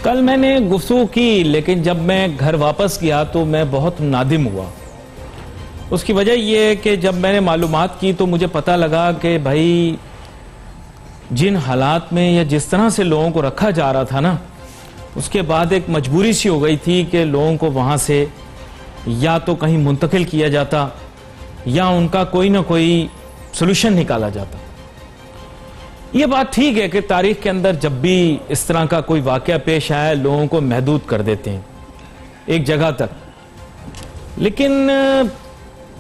کل میں نے گفتگو کی لیکن جب میں گھر واپس گیا تو میں بہت نادم ہوا. اس کی وجہ یہ ہے کہ جب میں نے معلومات کی تو مجھے پتہ لگا کہ بھائی جن حالات میں یا جس طرح سے لوگوں کو رکھا جا رہا تھا نا، اس کے بعد ایک مجبوری سی ہو گئی تھی کہ لوگوں کو وہاں سے یا تو کہیں منتقل کیا جاتا یا ان کا کوئی نہ کوئی سلوشن نکالا جاتا. یہ بات ٹھیک ہے کہ تاریخ کے اندر جب بھی اس طرح کا کوئی واقعہ پیش آیا لوگوں کو محدود کر دیتے ہیں ایک جگہ تک، لیکن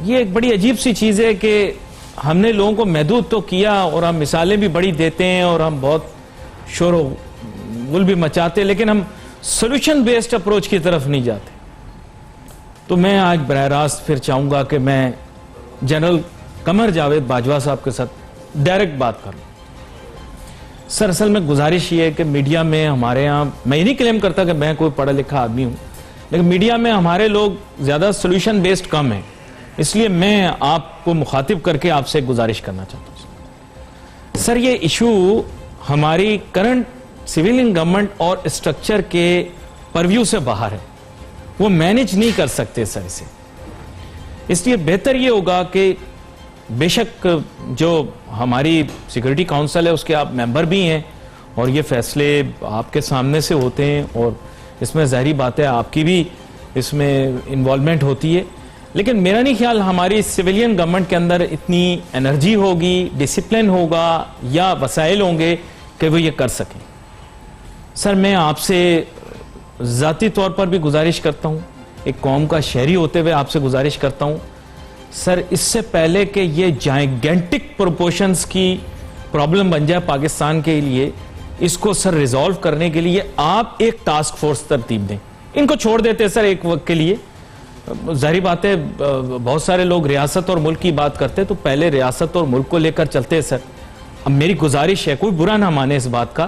یہ ایک بڑی عجیب سی چیز ہے کہ ہم نے لوگوں کو محدود تو کیا اور ہم مثالیں بھی بڑی دیتے ہیں اور ہم بہت شور و غل بھی مچاتے ہیں، لیکن ہم سولوشن بیسڈ اپروچ کی طرف نہیں جاتے. تو میں آج براہ راست پھر چاہوں گا کہ میں جنرل قمر جاوید باجوہ صاحب کے ساتھ ڈائریکٹ بات کروں. سر اصل میں گزارش یہ ہے کہ میڈیا میں ہمارے ہاں، میں یہ نہیں کلیم کرتا کہ میں کوئی پڑھا لکھا آدمی ہوں، لیکن میڈیا میں ہمارے لوگ زیادہ سولوشن بیسڈ کم ہیں، اس لیے میں آپ کو مخاطب کر کے آپ سے گزارش کرنا چاہتا ہوں. سر یہ ایشو ہماری کرنٹ سویلین گورنمنٹ اور اسٹرکچر کے پرویو سے باہر ہے، وہ مینج نہیں کر سکتے سر اسے. اس لیے بہتر یہ ہوگا کہ بے شک جو ہماری سیکورٹی کاؤنسل ہے اس کے آپ ممبر بھی ہیں اور یہ فیصلے آپ کے سامنے سے ہوتے ہیں اور اس میں ظاہری بات ہے آپ کی بھی اس میں انوالومنٹ ہوتی ہے، لیکن میرا نہیں خیال ہماری سویلین گورنمنٹ کے اندر اتنی انرجی ہوگی، ڈسپلن ہوگا یا وسائل ہوں گے کہ وہ یہ کر سکیں. سر میں آپ سے ذاتی طور پر بھی گزارش کرتا ہوں، ایک قوم کا شہری ہوتے ہوئے آپ سے گزارش کرتا ہوں سر، اس سے پہلے کہ یہ جائنٹک پروپورشنز کی پرابلم بن جائے پاکستان کے لیے، اس کو سر ریزالو کرنے کے لیے آپ ایک ٹاسک فورس ترتیب دیں. ان کو چھوڑ دیتے سر ایک وقت کے لیے، ظاہری بات ہے بہت سارے لوگ ریاست اور ملک کی بات کرتے تو پہلے ریاست اور ملک کو لے کر چلتے سر. اب میری گزارش ہے، کوئی برا نہ مانے اس بات کا،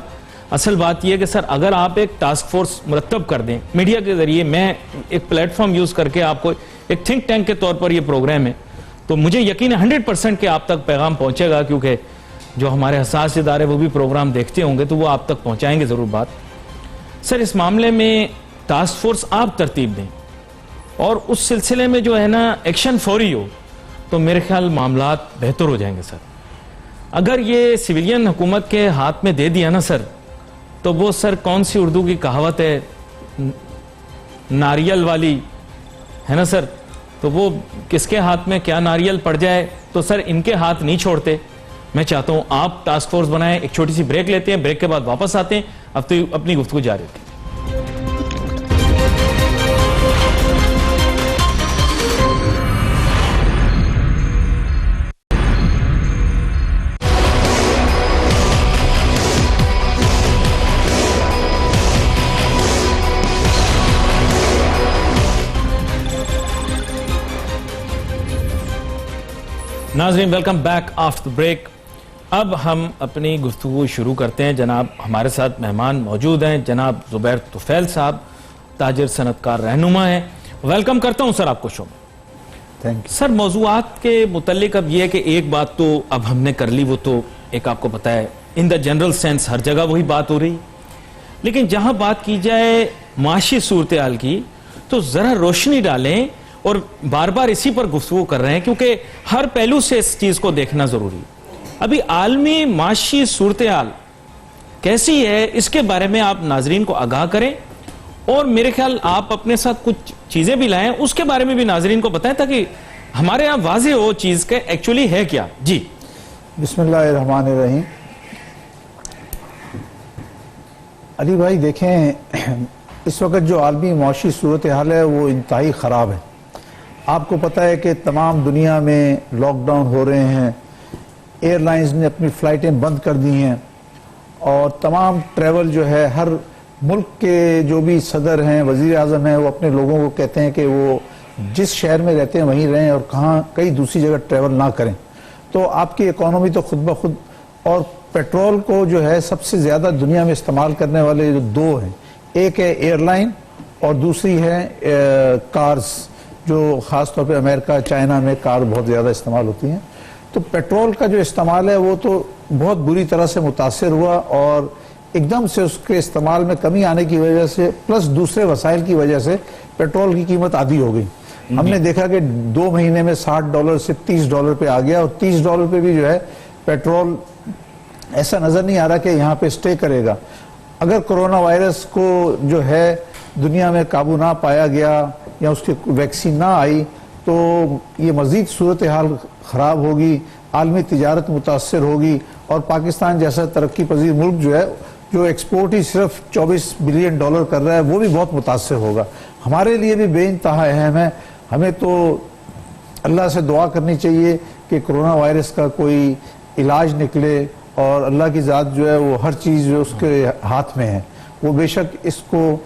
اصل بات یہ ہے کہ سر اگر آپ ایک ٹاسک فورس مرتب کر دیں میڈیا کے ذریعے، میں ایک پلیٹ فارم یوز کر کے آپ کو ایک تھنک ٹینک کے طور پر یہ پروگرام ہے، تو مجھے یقین ہے 100% کہ آپ تک پیغام پہنچے گا، کیونکہ جو ہمارے حساس ادارے وہ بھی پروگرام دیکھتے ہوں گے تو وہ آپ تک پہنچائیں گے ضرور بات. سر اس معاملے میں ٹاسک فورس آپ ترتیب دیں اور اس سلسلے میں جو ہے نا ایکشن فوری ہو تو میرے خیال معاملات بہتر ہو جائیں گے سر. اگر یہ سویلین حکومت کے ہاتھ میں دے دیا نا سر، تو وہ سر کون سی اردو کی کہاوت ہے ناریل والی ہے نا سر، تو وہ کس کے ہاتھ میں کیا ناریل پڑ جائے تو سر ان کے ہاتھ نہیں چھوڑتے. میں چاہتا ہوں آپ ٹاسک فورس بنائیں، ایک چھوٹی سی بریک لیتے ہیں، بریک کے بعد واپس آتے ہیں، اپنی گفتگو جاری رکھیں. ناظرین ویلکم بیک آفٹر بریک. اب ہم اپنی گفتگو شروع کرتے ہیں. جناب ہمارے ساتھ مہمان موجود ہیں، جناب زبیر طفیل صاحب، تاجر صنعت کار رہنما ہیں. ویلکم کرتا ہوں سر آپ کو شو میں. تھینک یو سر موضوعات کے متعلق اب یہ ہے کہ ایک بات تو اب ہم نے کر لی، وہ تو ایک آپ کو پتہ ہے ان دا جنرل سینس ہر جگہ وہی بات ہو رہی، لیکن جہاں بات کی جائے معاشی صورتحال کی تو ذرا روشنی ڈالیں، اور بار بار اسی پر گفتگو کر رہے ہیں کیونکہ ہر پہلو سے اس چیز کو دیکھنا ضروری ہے. ابھی عالمی معاشی صورتحال کیسی ہے اس کے بارے میں آپ ناظرین کو آگاہ کریں، اور میرے خیال آپ اپنے ساتھ کچھ چیزیں بھی لائیں، اس کے بارے میں بھی ناظرین کو بتائیں تاکہ ہمارے یہاں واضح ہو چیز کہ ایکچولی ہے کیا. جی بسم اللہ الرحمن الرحیم. علی بھائی دیکھیں، اس وقت جو عالمی معاشی صورتحال ہے وہ انتہائی خراب ہے. آپ کو پتہ ہے کہ تمام دنیا میں لاک ڈاؤن ہو رہے ہیں، ایئر لائنز نے اپنی فلائٹیں بند کر دی ہیں، اور تمام ٹریول جو ہے، ہر ملک کے جو بھی صدر ہیں، وزیر اعظم ہیں، وہ اپنے لوگوں کو کہتے ہیں کہ وہ جس شہر میں رہتے ہیں وہیں رہیں اور کئی دوسری جگہ ٹریول نہ کریں. تو آپ کی اکانومی تو خود بخود، اور پیٹرول کو جو ہے سب سے زیادہ دنیا میں استعمال کرنے والے جو دو ہیں، ایک ہے ایئر لائن اور دوسری ہے کارز، جو خاص طور پہ امریکہ چائنا میں کار بہت زیادہ استعمال ہوتی ہیں. تو پیٹرول کا جو استعمال ہے وہ تو بہت بری طرح سے متاثر ہوا، اور ایک دم سے اس کے استعمال میں کمی آنے کی وجہ سے پلس دوسرے وسائل کی وجہ سے پیٹرول کی قیمت آدھی ہو گئی. ہم نے دیکھا کہ 2 مہینے میں $60 سے $30 پہ آ گیا, اور $30 پہ بھی جو ہے پیٹرول ایسا نظر نہیں آ رہا کہ یہاں پہ سٹے کرے گا. اگر کرونا وائرس کو جو ہے دنیا میں قابو نہ پایا گیا یا اس کی ویکسین نہ آئی تو یہ مزید صورتحال خراب ہوگی, عالمی تجارت متاثر ہوگی, اور پاکستان جیسا ترقی پذیر ملک جو ہے جو ایکسپورٹ ہی صرف $24 بلین کر رہا ہے وہ بھی بہت متاثر ہوگا. ہمارے لیے بھی بے انتہا اہم ہے. ہمیں تو اللہ سے دعا کرنی چاہیے کہ کرونا وائرس کا کوئی علاج نکلے, اور اللہ کی ذات جو ہے وہ ہر چیز جو اس کے ہاتھ میں ہے, وہ بے شک اس کو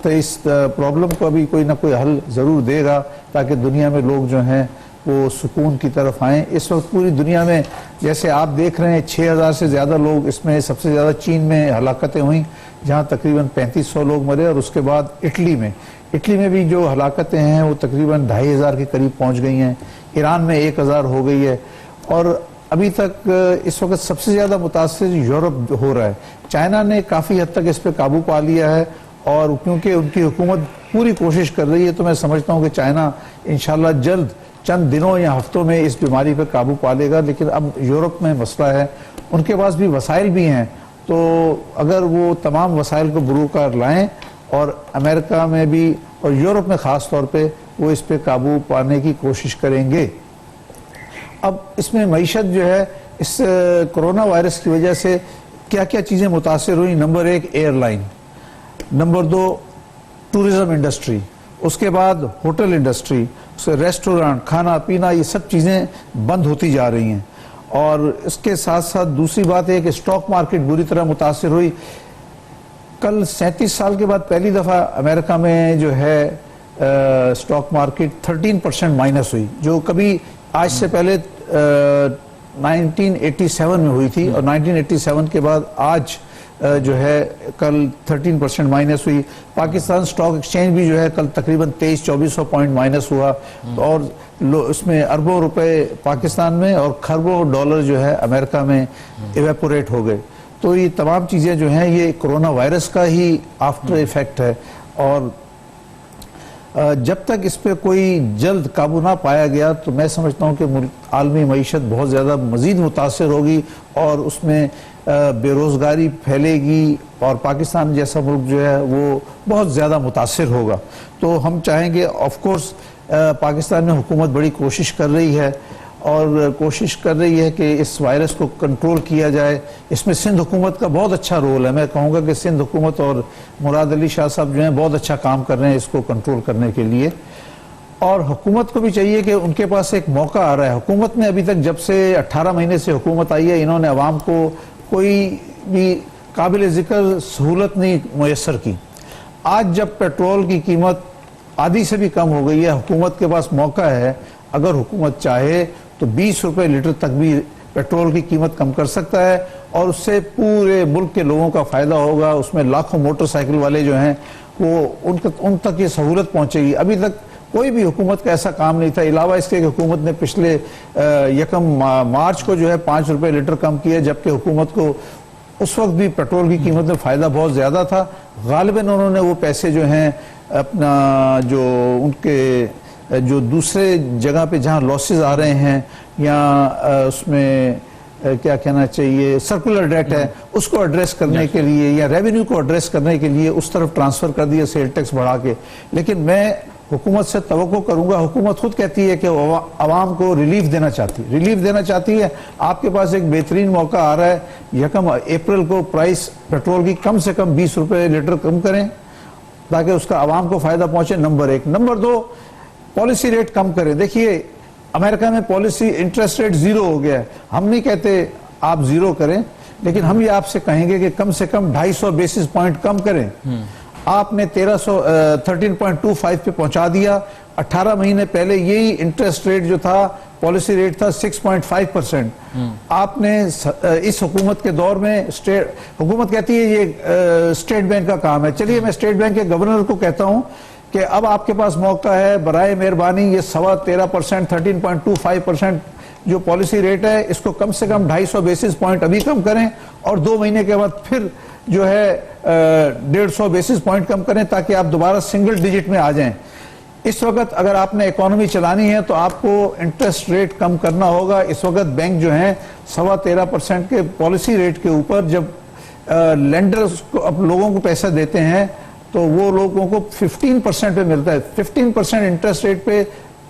اس پرابلم کو ابھی کوئی نہ کوئی حل ضرور دے گا تاکہ دنیا میں لوگ جو ہیں وہ سکون کی طرف آئیں. اس وقت پوری دنیا میں جیسے آپ دیکھ رہے ہیں 6000 سے زیادہ لوگ, اس میں سب سے زیادہ چین میں ہلاکتیں ہوئیں جہاں تقریباً 3500 لوگ مرے, اور اس کے بعد اٹلی میں بھی جو ہلاکتیں ہیں وہ تقریباً 2500 کے قریب پہنچ گئی ہیں. ایران میں 1000 ہو گئی ہے, اور ابھی تک اس وقت سب سے زیادہ متاثر یورپ ہو رہا ہے. چائنا نے کافی حد تک اس پہ قابو پا لیا ہے, اور کیونکہ ان کی حکومت پوری کوشش کر رہی ہے تو میں سمجھتا ہوں کہ چائنا انشاءاللہ جلد چند دنوں یا ہفتوں میں اس بیماری پہ قابو پا لے گا. لیکن اب یورپ میں مسئلہ ہے, ان کے پاس بھی وسائل بھی ہیں, تو اگر وہ تمام وسائل کو بروکار لائیں اور امریکہ میں بھی اور یورپ میں خاص طور پہ وہ اس پہ قابو پانے کی کوشش کریں گے. اب اس میں معیشت جو ہے اس کرونا وائرس کی وجہ سے کیا کیا چیزیں متاثر ہوئی. Number 1 airline, number 2 tourism industry, اس کے بعد ہوٹل انڈسٹری, ریسٹورانٹ, کھانا پینا, یہ سب چیزیں بند ہوتی جا رہی ہیں. اور اس کے ساتھ ساتھ دوسری بات ہے کہ سٹاک مارکیٹ بری طرح متاثر ہوئی. کل 37 سال کے بعد پہلی دفعہ امریکہ میں جو ہے سٹاک مارکیٹ 13% مائنس ہوئی, جو کبھی آج سے پہلے 1987 میں ہوئی تھی, اور 1987 کے بعد آج جو ہے کل 13% مائنس ہوئی. پاکستان سٹاک ایکسچینج بھی جو ہے کل تقریباً 2300-2400 پوائنٹ مائنس ہوا, اور اس میں اربوں روپے پاکستان میں اور کھربوں ڈالر جو ہے امریکہ میں ایویپوریٹ ہو گئے. تو یہ تمام چیزیں جو ہیں یہ کرونا وائرس کا ہی آفٹر ایفیکٹ ہے, اور جب تک اس پہ کوئی جلد قابو نہ پایا گیا تو میں سمجھتا ہوں کہ عالمی معیشت بہت زیادہ مزید متاثر ہوگی, اور اس میں بے روزگاری پھیلے گی, اور پاکستان جیسا ملک جو ہے وہ بہت زیادہ متاثر ہوگا. تو ہم چاہیں گے آف کورس پاکستان میں حکومت بڑی کوشش کر رہی ہے, اور کوشش کر رہی ہے کہ اس وائرس کو کنٹرول کیا جائے. اس میں سندھ حکومت کا بہت اچھا رول ہے. میں کہوں گا کہ سندھ حکومت اور مراد علی شاہ صاحب جو ہیں بہت اچھا کام کر رہے ہیں اس کو کنٹرول کرنے کے لیے, اور حکومت کو بھی چاہیے کہ ان کے پاس ایک موقع آ رہا ہے. حکومت نے ابھی تک جب سے 18 مہینے سے حکومت آئی ہے, انہوں نے عوام کو کوئی بھی قابل ذکر سہولت نہیں میسر کی. آج جب پیٹرول کی قیمت آدھی سے بھی کم ہو گئی ہے, حکومت کے پاس موقع ہے, اگر حکومت چاہے تو 20 روپے لیٹر تک بھی پیٹرول کی قیمت کم کر سکتا ہے, اور اس سے پورے ملک کے لوگوں کا فائدہ ہوگا. اس میں لاکھوں موٹر سائیکل والے جو ہیں وہ ان تک یہ سہولت پہنچے گی. ابھی تک کوئی بھی حکومت کا ایسا کام نہیں تھا, علاوہ اس کے کہ حکومت نے پچھلے 1 مارچ کو جو ہے 5 روپے لیٹر کم کیا, جبکہ حکومت کو اس وقت بھی پیٹرول کی قیمت میں فائدہ بہت زیادہ تھا. غالباً انہوں نے وہ پیسے جو ہیں اپنا جو ان کے جو دوسرے جگہ پہ جہاں لاسز آ رہے ہیں, یا اس میں کیا کہنا چاہیے سرکولر ڈیٹ ہے, اس کو ایڈریس کرنے کے لیے یا ریونیو کو ایڈریس کرنے کے لیے اس طرف ٹرانسفر کر دیا سیل ٹیکس بڑھا کے. لیکن میں حکومت سے توقع کروں گا, حکومت خود کہتی ہے کہ عوام کو ریلیف دینا چاہتی ہے. آپ کے پاس ایک بہترین موقع آ رہا ہے, 1 اپریل کو پرائس پیٹرول کی کم سے کم 20 روپے لیٹر کم کریں تاکہ اس کا عوام کو فائدہ پہنچے. نمبر 1. نمبر 2, پالیسی ریٹ کم کریں. دیکھیے امریکہ میں پالیسی انٹرسٹ ریٹ 0 ہو گیا ہے. ہم نہیں کہتے آپ 0 کریں, لیکن ہم یہ آپ سے کہیں گے کہ کم سے کم 250 بیسس پوائنٹ کم کریں. آپ نے 13.25 پہ پہنچا دیا. 18 مہینے پہلے یہی انٹرسٹ ریٹ جو تھا پالیسی ریٹ تھا 6.5%. آپ نے اس حکومت کے دور میں حکومت کہتی ہے یہ اسٹیٹ بینک کا کام ہے. چلیے میں اسٹیٹ بینک کے گورنر کو کہتا ہوں کہ اب آپ کے پاس موقع ہے, برائے مہربانی یہ 13.25%, 13.25% جو پالیسی ریٹ ہے اس کو کم سے کم 250 بیسس پوائنٹ ابھی کم کریں, اور 2 مہینے کے بعد پھر جو ہے 150 بیسس پوائنٹ کم کریں تاکہ آپ دوبارہ سنگل ڈیجٹ میں آ جائیں. اس وقت اگر آپ نے اکانومی چلانی ہے تو آپ کو انٹرسٹ ریٹ کم کرنا ہوگا. اس وقت بینک جو ہیں 13.25% کے پالیسی ریٹ کے اوپر جب لینڈرز کو اب لوگوں کو پیسہ دیتے ہیں تو وہ لوگوں کو 15% پہ ملتا ہے. 15% انٹرسٹ ریٹ پہ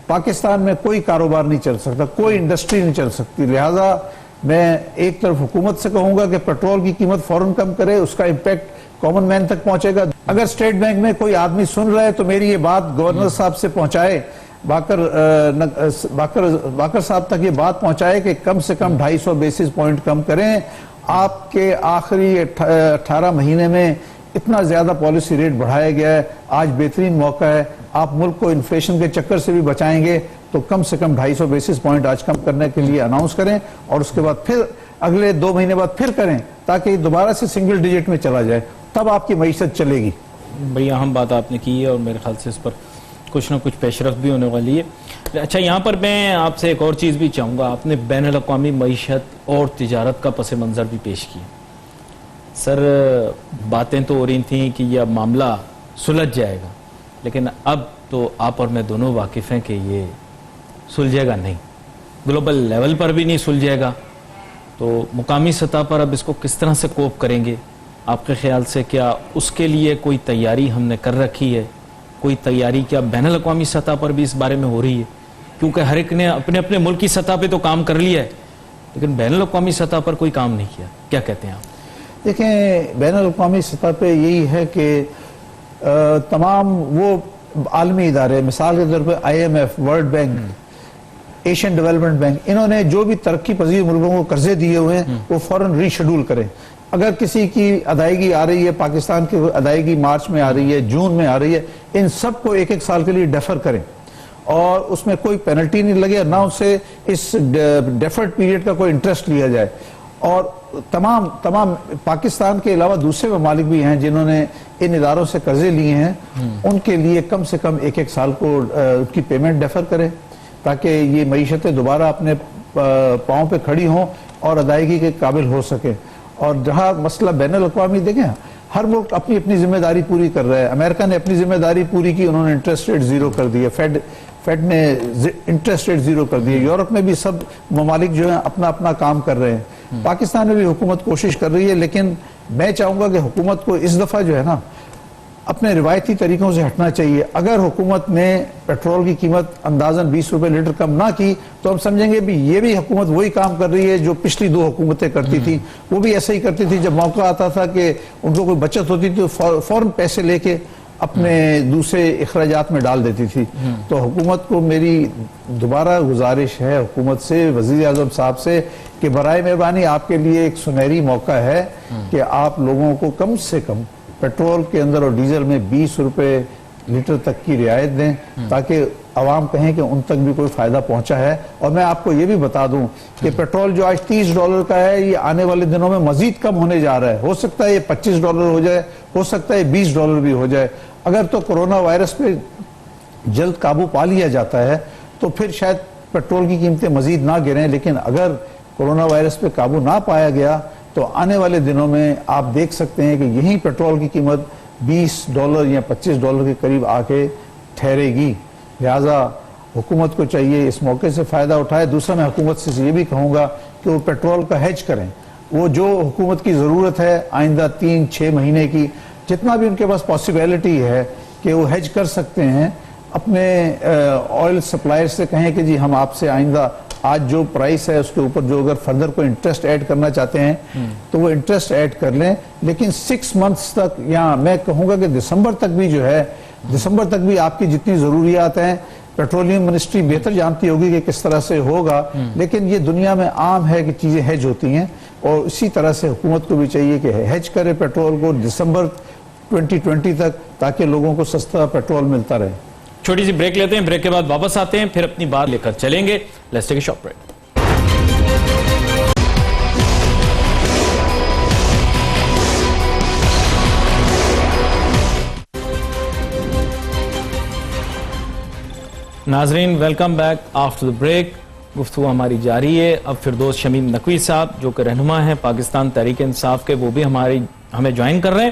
پاکستان میں کوئی کاروبار نہیں چل سکتا, کوئی انڈسٹری نہیں چل سکتی. لہذا میں ایک طرف حکومت سے کہوں گا کہ پیٹرول کی قیمت فوراً کم کرے, اس کا امپیکٹ کامن مین تک پہنچے گا. اگر اسٹیٹ بینک میں کوئی آدمی سن رہا ہے تو میری یہ بات گورنر صاحب سے پہنچائے, باقر صاحب تک یہ بات پہنچائے کہ کم سے کم 250 بیسس پوائنٹ کم کریں. آپ کے آخری 18 مہینے میں اتنا زیادہ پالیسی ریٹ بڑھایا گیا ہے, آج بہترین موقع ہے. آپ ملک کو انفلیشن کے چکر سے بھی بچائیں گے تو کم سے کم 250 بیسس پوائنٹ آج کم کرنے کے لیے اناؤنس کریں, اور اس کے بعد پھر اگلے 2 مہینے بعد پھر کریں تاکہ دوبارہ سے سنگل ڈیجٹ میں چلا جائے, تب آپ کی معیشت چلے گی. بڑی اہم بات آپ نے کی ہے اور میرے خیال سے اس پر کچھ نہ کچھ پیش رفت بھی ہونے والی ہے. اچھا, یہاں پر میں آپ سے ایک اور چیز بھی چاہوں گا. آپ نے بین الاقوامی معیشت اور تجارت کا پس منظر بھی پیش کیا. سر, باتیں تو ہو رہی تھیں کہ یہ معاملہ سلجھ جائے گا, لیکن اب تو آپ اور میں دونوں واقف ہیں کہ یہ سلجھے گا نہیں, گلوبل لیول پر بھی نہیں سلجھے گا. تو مقامی سطح پر اب اس کو کس طرح سے کوپ کریں گے آپ کے خیال سے؟ کیا اس کے لیے کوئی تیاری ہم نے کر رکھی ہے؟ کوئی تیاری کیا بین الاقوامی سطح پر بھی اس بارے میں ہو رہی ہے؟ کیونکہ ہر ایک نے اپنے اپنے ملک کی سطح پہ تو کام کر لیا ہے, لیکن بین الاقوامی سطح پر کوئی کام نہیں کیا. کیا کہتے ہیں آپ؟ دیکھیں, بین الاقوامی سطح پہ یہی ہے کہ تمام وہ عالمی ادارے, مثال کے طور پہ IMF, world bank, Asian development bank, انہوں نے جو بھی ترقی پذیر ملکوں کو قرضے دیے ہوئے ہیں وہ فوراً ری شیڈول کریں. اگر کسی کی ادائیگی آ رہی ہے, پاکستان کی ادائیگی مارچ میں آ رہی ہے, جون میں آ رہی ہے, ان سب کو 1-1 سال کے لیے ڈیفر کریں اور اس میں کوئی پینلٹی نہیں لگے, نہ اسے اس ڈیفرڈ پیریڈ کا کوئی انٹرسٹ لیا جائے. اور تمام پاکستان کے علاوہ دوسرے ممالک بھی ہیں جنہوں نے ان اداروں سے قرضے لیے ہیں, ان کے لیے کم سے کم 1-1 سال کو ان کی پیمنٹ ڈیفر کریں تاکہ یہ معیشتیں دوبارہ اپنے پاؤں پہ کھڑی ہوں اور ادائیگی کے قابل ہو سکیں. اور جہاں مسئلہ بین الاقوامی, دیکھیں ہر ملک اپنی اپنی ذمہ داری پوری کر رہا ہے. امریکہ نے اپنی ذمہ داری پوری کی, انہوں نے انٹرسٹ ریٹ زیرو کر دی ہے, فیڈ نے انٹرسٹ ریٹ زیرو کر دی ہے. یورپ میں بھی سب ممالک جو ہیں اپنا اپنا کام کر رہے ہیں. پاکستان میں بھی حکومت کوشش کر رہی ہے, لیکن میں چاہوں گا کہ حکومت کو اس دفعہ جو ہے نا اپنے روایتی طریقوں سے ہٹنا چاہیے. اگر حکومت نے پیٹرول کی قیمت اندازاً 20 روپے لیٹر کم نہ کی تو ہم سمجھیں گے بھی یہ بھی حکومت وہی کام کر رہی ہے جو پچھلی 2 حکومتیں کرتی تھی. وہ بھی ایسا ہی کرتی تھی, جب موقع آتا تھا کہ ان کو کوئی بچت ہوتی تھی تو فوراً پیسے لے کے اپنے دوسرے اخراجات میں ڈال دیتی تھی. تو حکومت کو میری دوبارہ گزارش ہے, حکومت سے, وزیر اعظم صاحب سے, کہ برائے مہربانی آپ کے لیے ایک سنہری موقع ہے کہ آپ لوگوں کو کم سے کم پیٹرول کے اندر اور ڈیزل میں 20 روپے لیٹر تک کی رعایت دیں تاکہ عوام کہیں کہ ان تک بھی کوئی فائدہ پہنچا ہے. اور میں آپ کو یہ بھی بتا دوں کہ پیٹرول جو آج $30 کا ہے, یہ آنے والے دنوں میں مزید کم ہونے جا رہا ہے. ہو سکتا ہے یہ $25 ہو جائے, ہو سکتا ہے $20 بھی ہو جائے. اگر تو کرونا وائرس پہ جلد قابو پا لیا جاتا ہے تو پھر شاید پیٹرول کی قیمتیں مزید نہ گریں, لیکن اگر کرونا وائرس پہ قابو نہ پایا گیا تو آنے والے دنوں میں آپ دیکھ سکتے ہیں کہ یہی پیٹرول کی قیمت $20 یا $25 کے قریب آ کے ٹھہرے گی. لہٰذا حکومت کو چاہیے اس موقع سے فائدہ اٹھائے. دوسرا میں حکومت سے یہ بھی کہوں گا کہ وہ پیٹرول کا ہیج کریں. وہ جو حکومت کی ضرورت ہے آئندہ 3-6 مہینے کی, جتنا بھی ان کے پاس پاسبیلٹی ہے کہ وہ ہیج کر سکتے ہیں, اپنے آئل سپلائر سے کہیں کہ جی ہم آپ سے آئندہ آج جو پرائس ہے اس کے اوپر جو اگر فردر کوئی انٹرسٹ ایڈ کرنا چاہتے ہیں تو وہ انٹرسٹ ایڈ کر لیں. لیکن 6 months تک, یا میں کہوں گا کہ دسمبر تک بھی جو ہے, دسمبر تک بھی آپ کی جتنی ضروریات ہیں پیٹرولیم منسٹری بہتر جانتی ہوگی کہ کس طرح سے ہوگا, لیکن یہ دنیا میں عام ہے کہ چیزیں ہیج ہوتی ہیں. اور اسی طرح سے حکومت کو بھی چاہیے کہ ہیج کرے پیٹرول کو دسمبر 2020 تک تاکہ لوگوں کو سستا پیٹرول ملتا رہے. چھوٹی سی بریک لیتے ہیں, بریک کے بعد واپس آتے ہیں, پھر اپنی بات لے کر چلیں گے. Let's take a short break. ناظرین, welcome back after the break. گفتگو ہماری جاری ہے. اب فردوس شمیم نقوی صاحب جو کہ رہنما ہیں پاکستان تحریک انصاف کے، وہ بھی ہمیں جوائن کر رہے ہیں.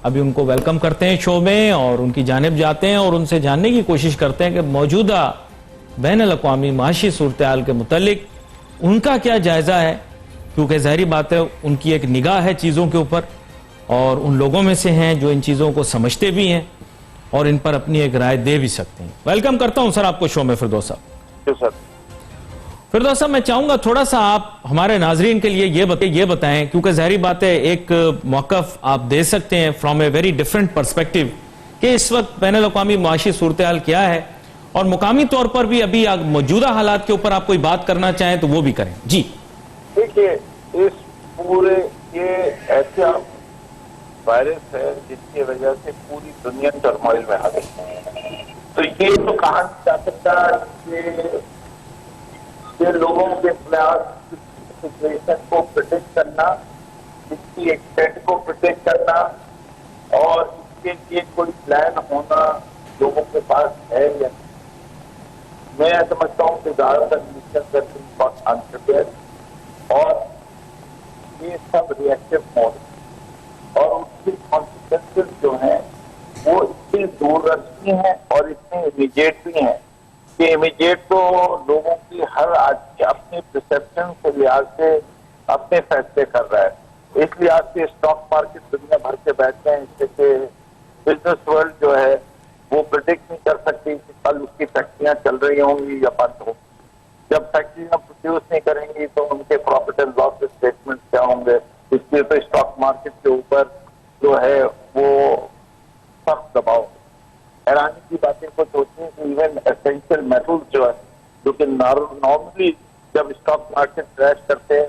ابھی ان کو ویلکم کرتے ہیں شو میں اور ان کی جانب جاتے ہیں اور ان سے جاننے کی کوشش کرتے ہیں کہ موجودہ بین الاقوامی معاشی صورتحال کے متعلق ان کا کیا جائزہ ہے، کیونکہ ظاہری بات ہے ان کی ایک نگاہ ہے چیزوں کے اوپر اور ان لوگوں میں سے ہیں جو ان چیزوں کو سمجھتے بھی ہیں اور ان پر اپنی ایک رائے دے بھی سکتے ہیں. ویلکم کرتا ہوں سر آپ کو شو میں فردوس صاحب. فردوس صاحب میں چاہوں گا تھوڑا سا آپ ہمارے ناظرین کے لیے یہ بتائیں، کیونکہ ظاہری بات ہے ایک موقف آپ دے سکتے ہیں from a very different perspective کہ اس وقت بین الاقوامی معاشی صورتحال کیا ہے اور مقامی طور پر بھی ابھی موجودہ حالات کے اوپر آپ کوئی بات کرنا چاہیں تو وہ بھی کریں. جی دیکھیے، اس پورے یہ ایسا وائرس ہے جس کی وجہ سے پوری دنیا ٹرموائل میں آ گئی. تو یہ تو کہا جا سکتا ہے کہ یہ لوگوں کے خلاف سچویشن کو پروٹیکٹ کرنا، اس کی ایکسٹینٹ کو پروٹیکٹ کرنا اور اس کے لیے کوئی پلان ہونا لوگوں کے پاس ہے یا نہیں. میں سمجھتا ہوں کہ زیادہ تر مشن کرتی بہت انپریپیئر اور یہ سب ریئیکٹو موڈ اور اس کے کانسیکوینسز جو ہیں وہ اتنے دور رسی ہیں اور اتنے امیجیٹ بھی ہیں کہ امیجیٹ تو لوگوں کی ہر آدمی اپنی پرسپشن کے لحاظ سے اپنے فیصلے کر رہا ہے. اس لحاظ سے اسٹاک مارکیٹ دنیا بھر کے بیٹھتے ہیں، اس سے کہ بزنس ورلڈ جو ہے وہ پریڈکٹ نہیں کر سکتی کہ کل اس کی فیکٹریاں چل رہی ہوں گی یا بند ہوں گی. جب فیکٹریاں پروڈیوس نہیں کریں گی تو ان کے پروفٹ اینڈ لاس اسٹیٹمنٹ کیا ہوں گے. اس لیے تو اسٹاک مارکیٹ کے اوپر جو ہے وہ سخت دباؤ. حیرانی کی باتیں کو سوچیں کہ ایون اسینشیل میٹلز جو ہے جو کہ نارملی جب اسٹاک مارکیٹ کریش کرتے ہیں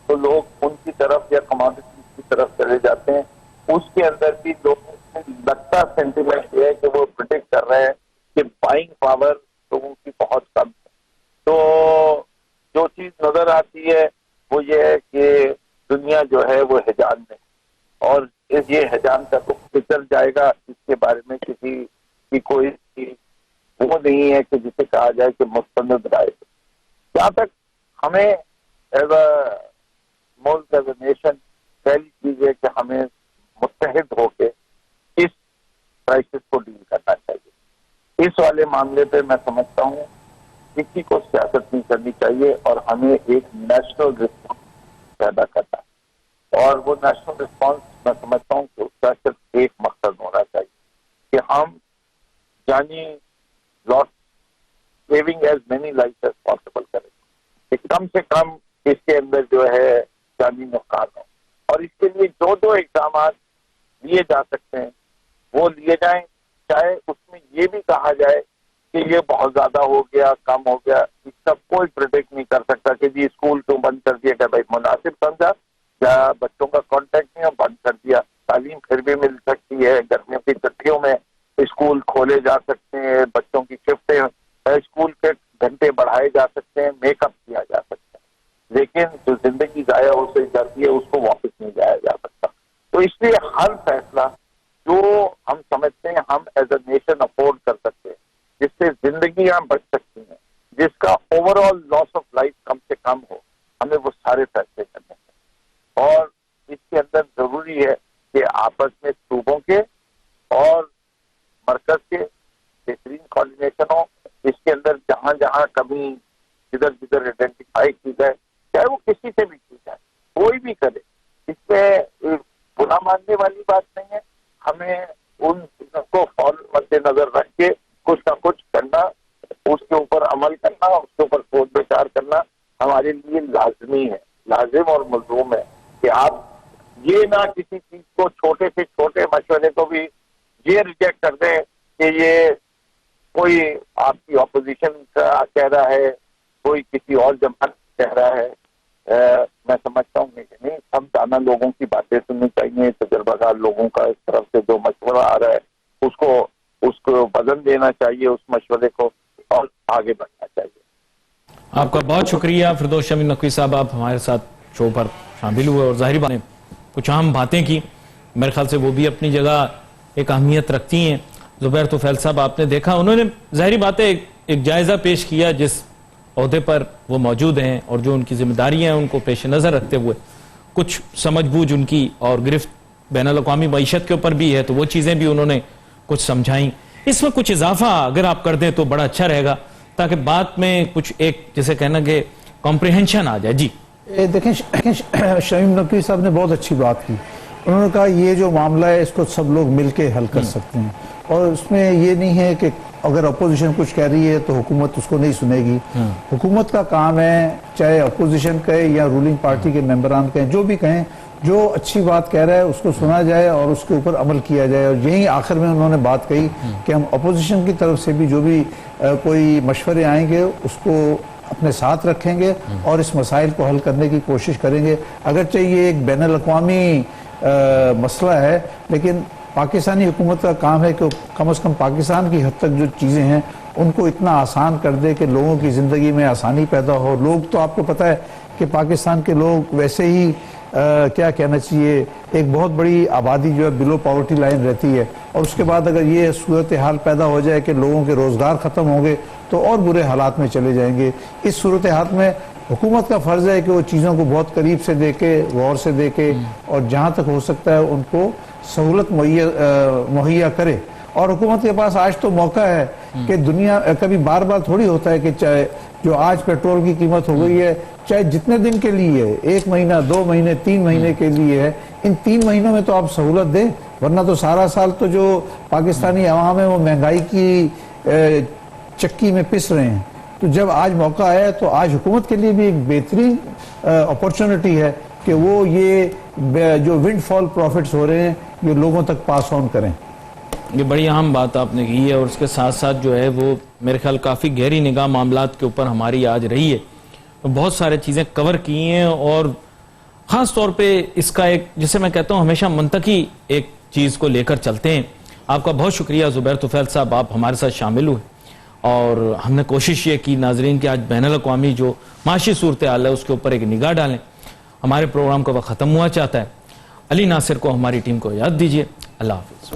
تو لوگ ان کی طرف یا کموڈیٹیز کی طرف چلے جاتے ہیں. اس کے اندر بھی لوگوں کو لگتا سینٹیمنٹ یہ ہے کہ وہ پریڈکٹ کر رہے ہیں کہ بائنگ پاور لوگوں کی بہت کم ہے. تو جو چیز نظر آتی ہے وہ یہ ہے کہ دنیا جو ہے وہ ہجان میں اور یہ ہجان کا رخ پچل جائے گا. اس کے بارے میں کسی کی کوئی وہ نہیں ہے کہ جسے کہا جائے کہ مستند رائے. جہاں تک ہمیں ایز اے ملک ایز اے نیشن پہلی چیز ہے کہ ہمیں متحد ہو کے اس کرائسس کو ڈیل کرنا چاہیے. اس والے معاملے پہ میں سمجھتا ہوں کسی کو سیاست نہیں کرنی چاہیے اور ہمیں ایک نیشنل رسپانس پیدا کرنا ہے. اور وہ نیشنل رسپانس میں سمجھتا ہوں کہ اس کا صرف ایک مقصد ہونا چاہیے کہ ہم جانی loss saving as many life as possible کریں کہ کم سے کم اس کے اندر جو ہے جانی نقصان ہو. اور اس کے لیے جو جو اقدامات لیے جا سکتے ہیں وہ لیے جائیں. چاہے اس میں یہ بھی کہا جائے کہ یہ بہت زیادہ ہو گیا، کم ہو گیا، اس کا کوئی پریڈکٹ نہیں کر سکتا کہ جی اسکول تو بند کر دیا کہ بھائی مناسب سمجھا یا بچوں کا کانٹیکٹ نہیں بند کر دیا. تعلیم پھر بھی مل سکتی ہے. گرمیوں کی چھٹیوں میں اسکول کھولے جا سکتے ہیں، بچوں کی شفٹیں اسکول کے گھنٹے بڑھائے جا سکتے ہیں، میک اپ کیا جا سکتا ہے. لیکن جو زندگی ضائع ہو سے جاتی ہے اس کو واپس نہیں جایا جا سکتا. تو اس لیے ہر فیصلہ جو ہم سمجھتے ہیں ہم ایز اے نیشن افورڈ کر سکتے ہیں، جس سے زندگیاں بچ سکتی ہیں، جس کا overall loss of life کم سے کم ہو، ہمیں وہ سارے فیصلے کرنے ہیں. اور اس کے اندر ضروری ہے کہ آپس میں صوبوں کے اور مرکز کے بہترین کوارڈینیشن ہو. اس کے اندر جہاں جہاں کمی جدھر جدھر آئیڈینٹیفائی کی جائے، چاہے وہ کسی سے بھی کی جائے، کوئی بھی کرے، اس میں برا ماننے والی بات نہیں ہے. ہمیں ان چیزوں کو فوراً مد نظر رکھ کے کچھ نہ کچھ کرنا، اس کے اوپر عمل کرنا، اس کے اوپر سوچ بچار کرنا ہمارے لیے لازمی ہے، لازم اور ملزوم ہے. کہ آپ یہ نہ کسی چیز کو چھوٹے سے چھوٹے مشورے کو بھی یہ ریجیکٹ کر دیں کہ یہ کوئی آپ کی اپوزیشن کا کہہ رہا ہے، کوئی کسی اور جماعت کہہ رہا ہے. میں سمجھتا ہوں کہ نہیں، سب دانا لوگوں کی باتیں سننی چاہیے. تجربہ کار لوگوں کا اس طرف سے جو مشورہ آ رہا ہے اس کو وزن دینا چاہیے، اس مشورے کو، اور آگے بڑھنا چاہیے. آپ کا بہت شکریہ فردوس شمیم نقوی صاحب، آپ ہمارے ساتھ شو پر شامل ہوئے اور ظاہری باتیں کچھ عام باتیں کی. میرے خیال سے وہ بھی اپنی جگہ ایک اہمیت رکھتی ہیں. زبیر طفیل صاحب آپ نے دیکھا، انہوں نے ظاہری باتیں ایک جائزہ پیش کیا جس عہدے پر وہ موجود ہیں اور جو ان کی ذمہ داریاں ہیں ان کو پیش نظر رکھتے ہوئے کچھ سمجھ بوجھ ان کی اور گرفت بین الاقوامی معیشت کے اوپر بھی ہے تو وہ چیزیں بھی انہوں نے کچھ سمجھائیں. اس میں کچھ اضافہ اگر آپ کر دیں تو بڑا اچھا رہے گا تاکہ بات میں کچھ ایک جیسے کہنا کہ کمپریہنشن آ جائے. جی دیکھیں شمیم نقوی صاحب نے بہت اچھی بات کی. انہوں نے کہا یہ جو معاملہ ہے اس کو سب لوگ مل کے حل کر سکتے ہیں اور اس میں یہ نہیں ہے کہ اگر اپوزیشن کچھ کہہ رہی ہے تو حکومت اس کو نہیں سنے گی. حکومت کا کام ہے چاہے اپوزیشن کہے یا رولنگ پارٹی کے ممبران کہیں جو بھی کہیں جو اچھی بات کہہ رہا ہے اس کو سنا جائے اور اس کے اوپر عمل کیا جائے. اور یہی آخر میں انہوں نے بات کہی کہ ہم اپوزیشن کی طرف سے بھی جو بھی کوئی مشورے آئیں گے اس کو اپنے ساتھ رکھیں گے اور اس مسائل کو حل کرنے کی کوشش کریں گے. اگرچہ یہ ایک بین الاقوامی مسئلہ ہے لیکن پاکستانی حکومت کا کام ہے کہ کم از کم پاکستان کی حد تک جو چیزیں ہیں ان کو اتنا آسان کر دے کہ لوگوں کی زندگی میں آسانی پیدا ہو. لوگ تو آپ کو پتہ ہے کہ پاکستان کے لوگ ویسے ہی کیا کہنا چاہیے ایک بہت بڑی آبادی جو ہے بلو پاورٹی لائن رہتی ہے اور اس کے بعد اگر یہ صورتحال پیدا ہو جائے کہ لوگوں کے روزگار ختم ہوں گے تو اور برے حالات میں چلے جائیں گے. اس صورتحال میں حکومت کا فرض ہے کہ وہ چیزوں کو بہت قریب سے دیکھے غور سے دیکھے اور جہاں تک ہو سکتا ہے ان کو سہولت مہیا کرے. اور حکومت کے پاس آج تو موقع ہے کہ دنیا کبھی بار بار تھوڑی ہوتا ہے کہ چاہے جو آج پیٹرول کی قیمت ہو گئی ہے چاہے جتنے دن کے لیے ہے 1 مہینہ 2 مہینے 3 مہینے کے لیے ہے ان 3 مہینوں میں تو آپ سہولت دیں ورنہ تو سارا سال تو جو پاکستانی عوام ہے وہ مہنگائی کی چکی میں پس رہے ہیں. تو جب آج موقع آیا تو آج حکومت کے لیے بھی ایک بہترین اپورچونٹی ہے کہ وہ یہ جو ونڈ فال پروفٹس ہو رہے ہیں یہ لوگوں تک پاس آن کریں. یہ بڑی اہم بات آپ نے کی ہے اور اس کے ساتھ ساتھ جو ہے وہ میرے خیال کافی گہری نگاہ معاملات کے اوپر ہماری آج رہی ہے. بہت سارے چیزیں کور کی ہیں اور خاص طور پہ اس کا ایک جسے میں کہتا ہوں ہمیشہ منطقی ایک چیز کو لے کر چلتے ہیں. آپ کا بہت شکریہ زبیر طفیل صاحب, آپ ہمارے ساتھ شامل ہوئے اور ہم نے کوشش یہ کی ناظرین کہ آج بین الاقوامی جو معاشی صورتحال ہے اس کے اوپر ایک نگاہ ڈالیں. ہمارے پروگرام کا وقت ختم ہوا چاہتا ہے. علی ناصر کو ہماری ٹیم کو یاد دیجیے. اللہ حافظ.